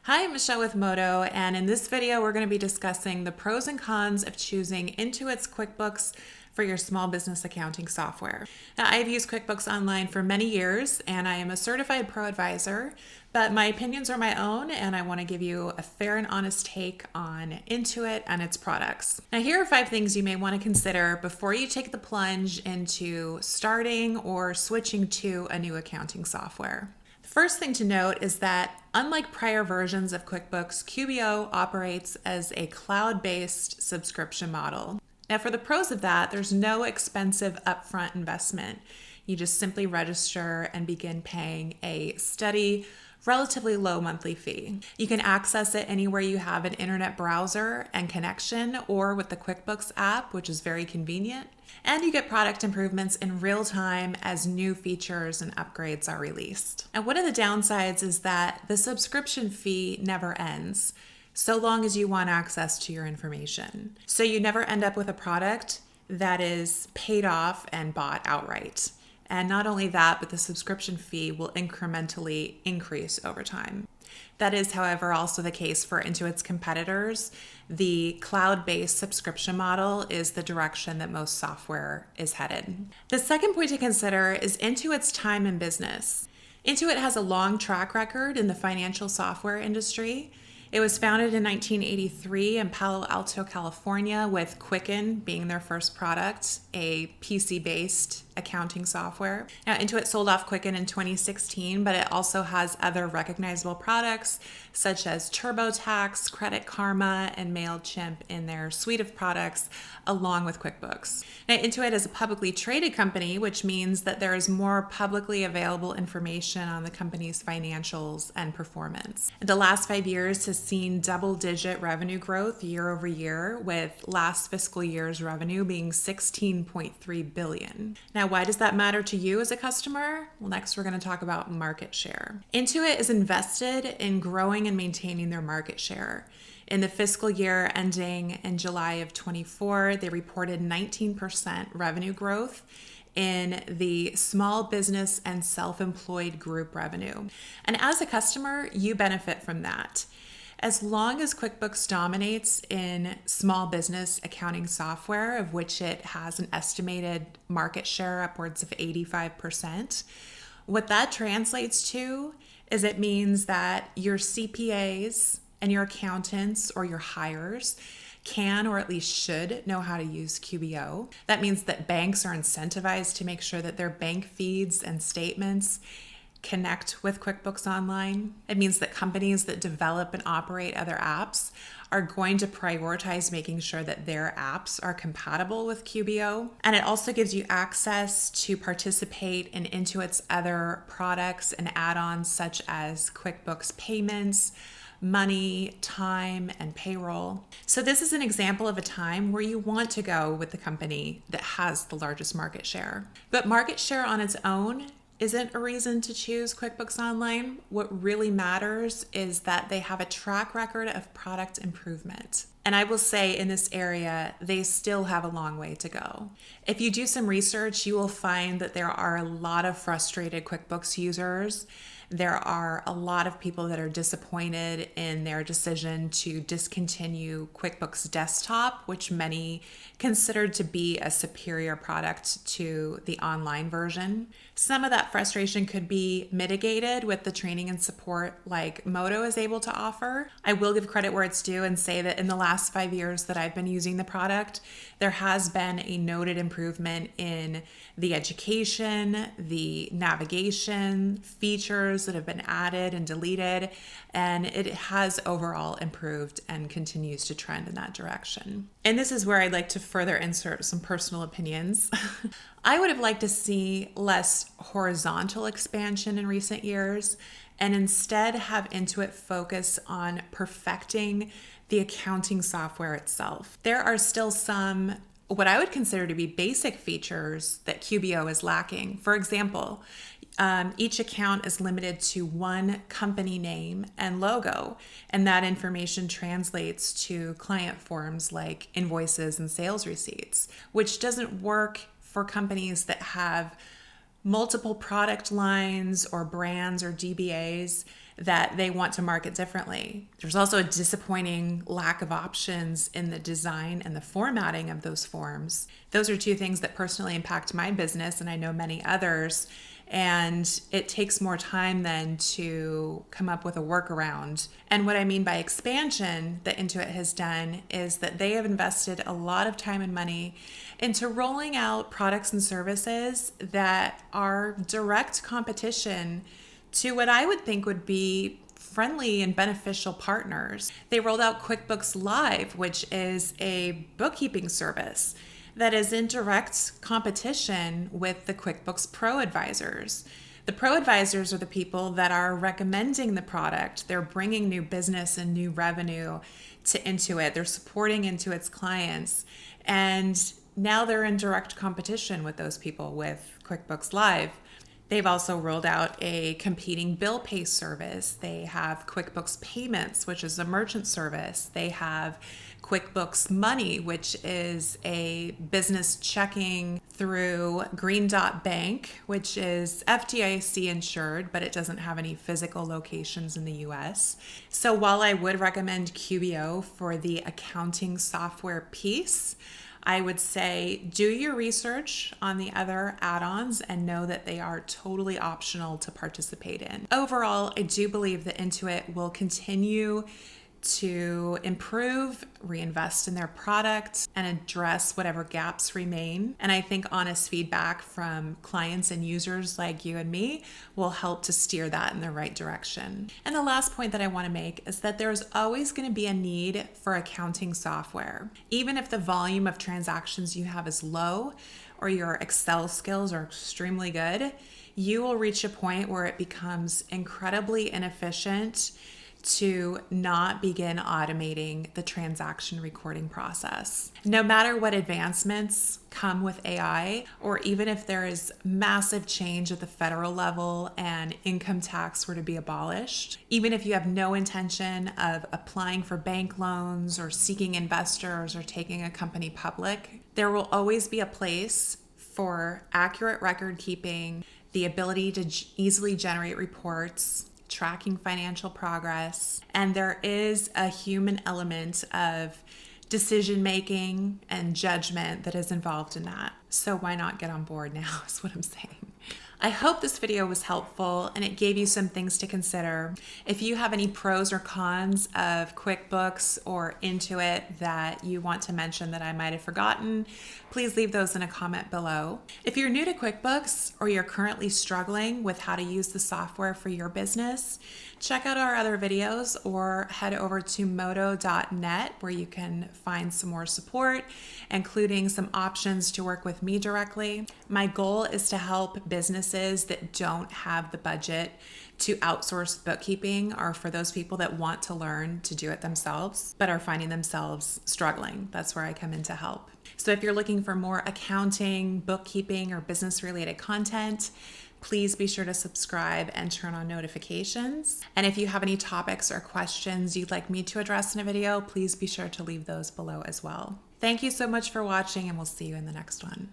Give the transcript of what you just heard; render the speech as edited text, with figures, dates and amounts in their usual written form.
Hi, I'm Michelle with Moto, and in this video, we're going to be discussing the pros and cons of choosing Intuit's QuickBooks for your small business accounting software. Now, I've used QuickBooks Online for many years, and I am a certified ProAdvisor, but my opinions are my own, and I want to give you a fair and honest take on Intuit and its products. Now, here are 5 things you may want to consider before you take the plunge into starting or switching to a new accounting software. First thing to note is that unlike prior versions of QuickBooks, QBO operates as a cloud-based subscription model. Now for the pros of that, there's no expensive upfront investment. You just simply register and begin paying a steady, relatively low monthly fee. You can access it anywhere you have an internet browser and connection or with the QuickBooks app, which is very convenient. And you get product improvements in real time as new features and upgrades are released. And one of the downsides is that the subscription fee never ends, so long as you want access to your information. So you never end up with a product that is paid off and bought outright. And not only that, but the subscription fee will incrementally increase over time. That is, however, also the case for Intuit's competitors. The cloud-based subscription model is the direction that most software is headed. The second point to consider is Intuit's time in business. Intuit has a long track record in the financial software industry. It was founded in 1983 in Palo Alto, California, with Quicken being their first product, a PC-based accounting software. Now, Intuit sold off Quicken in 2016, but it also has other recognizable products such as TurboTax, Credit Karma, and MailChimp in their suite of products, along with QuickBooks. Now, Intuit is a publicly traded company, which means that there is more publicly available information on the company's financials and performance. The last 5 years has seen double-digit revenue growth year over year, with last fiscal year's revenue being $16.3 billion. Now, why does that matter to you as a customer? Well, next we're going to talk about market share. Intuit is invested in growing and maintaining their market share. In the fiscal year ending in July of 24, they reported 19% revenue growth in the small business and self-employed group revenue. And as a customer, you benefit from that. As long as QuickBooks dominates in small business accounting software, of which it has an estimated market share upwards of 85%, what that translates to is it means that your CPAs and your accountants or your hires can, or at least should, know how to use QBO. That means that banks are incentivized to make sure that their bank feeds and statements connect with QuickBooks Online. It means that companies that develop and operate other apps are going to prioritize making sure that their apps are compatible with QBO. And it also gives you access to participate in Intuit's other products and add-ons such as QuickBooks Payments, Money, Time, and Payroll. So this is an example of a time where you want to go with the company that has the largest market share. But market share on its own isn't a reason to choose QuickBooks Online. What really matters is that they have a track record of product improvement. And I will say in this area, they still have a long way to go. If you do some research, you will find that there are a lot of frustrated QuickBooks users. There are a lot of people that are disappointed in their decision to discontinue QuickBooks Desktop, which many considered to be a superior product to the online version. Some of that frustration could be mitigated with the training and support like Moto is able to offer. I will give credit where it's due and say that in the last 5 years that I've been using the product, there has been a noted improvement in the education, the navigation, features that have been added and deleted, and it has overall improved and continues to trend in that direction. And this is where I'd like to further insert some personal opinions. I would have liked to see less horizontal expansion in recent years and instead have Intuit focus on perfecting the accounting software itself. There are still some what I would consider to be basic features that QBO is lacking. For example, each account is limited to one company name and logo, and that information translates to client forms like invoices and sales receipts, which doesn't work for companies that have multiple product lines or brands or DBAs that they want to market differently. There's also a disappointing lack of options in the design and the formatting of those forms. Those are two things that personally impact my business, and I know many others. And it takes more time then to come up with a workaround. And what I mean by expansion that Intuit has done is that they have invested a lot of time and money into rolling out products and services that are direct competition to what I would think would be friendly and beneficial partners. They rolled out QuickBooks Live, which is a bookkeeping service that is in direct competition with the QuickBooks ProAdvisors. The ProAdvisors are the people that are recommending the product. They're bringing new business and new revenue to Intuit. They're supporting Intuit's clients. And now they're in direct competition with those people with QuickBooks Live. They've also rolled out a competing bill pay service. They have QuickBooks Payments, which is a merchant service. They have QuickBooks Money, which is a business checking through Green Dot Bank, which is FDIC insured, but it doesn't have any physical locations in the US. So while I would recommend QBO for the accounting software piece, I would say do your research on the other add-ons and know that they are totally optional to participate in. Overall, I do believe that Intuit will continue to improve, reinvest in their product, and address whatever gaps remain. And I think honest feedback from clients and users like you and me will help to steer that in the right direction. And the last point that I want to make is that there's always going to be a need for accounting software. Even if the volume of transactions you have is low or your Excel skills are extremely good, you will reach a point where it becomes incredibly inefficient to not begin automating the transaction recording process. No matter what advancements come with AI, or even if there is massive change at the federal level and income tax were to be abolished, even if you have no intention of applying for bank loans or seeking investors or taking a company public, there will always be a place for accurate record keeping, the ability to easily generate reports, tracking financial progress, and there is a human element of decision making and judgment that is involved in that. So why not get on board now is what I'm saying. I hope this video was helpful and it gave you some things to consider. If you have any pros or cons of QuickBooks or Intuit that you want to mention that I might have forgotten, please leave those in a comment below. If you're new to QuickBooks or you're currently struggling with how to use the software for your business, check out our other videos or head over to modo.net where you can find some more support, including some options to work with me directly. My goal is to help businesses that don't have the budget to outsource bookkeeping, or for those people that want to learn to do it themselves but are finding themselves struggling. That's where I come in to help. So if you're looking for more accounting, bookkeeping, or business-related content, please be sure to subscribe and turn on notifications. And if you have any topics or questions you'd like me to address in a video, please be sure to leave those below as well. Thank you so much for watching, and we'll see you in the next one.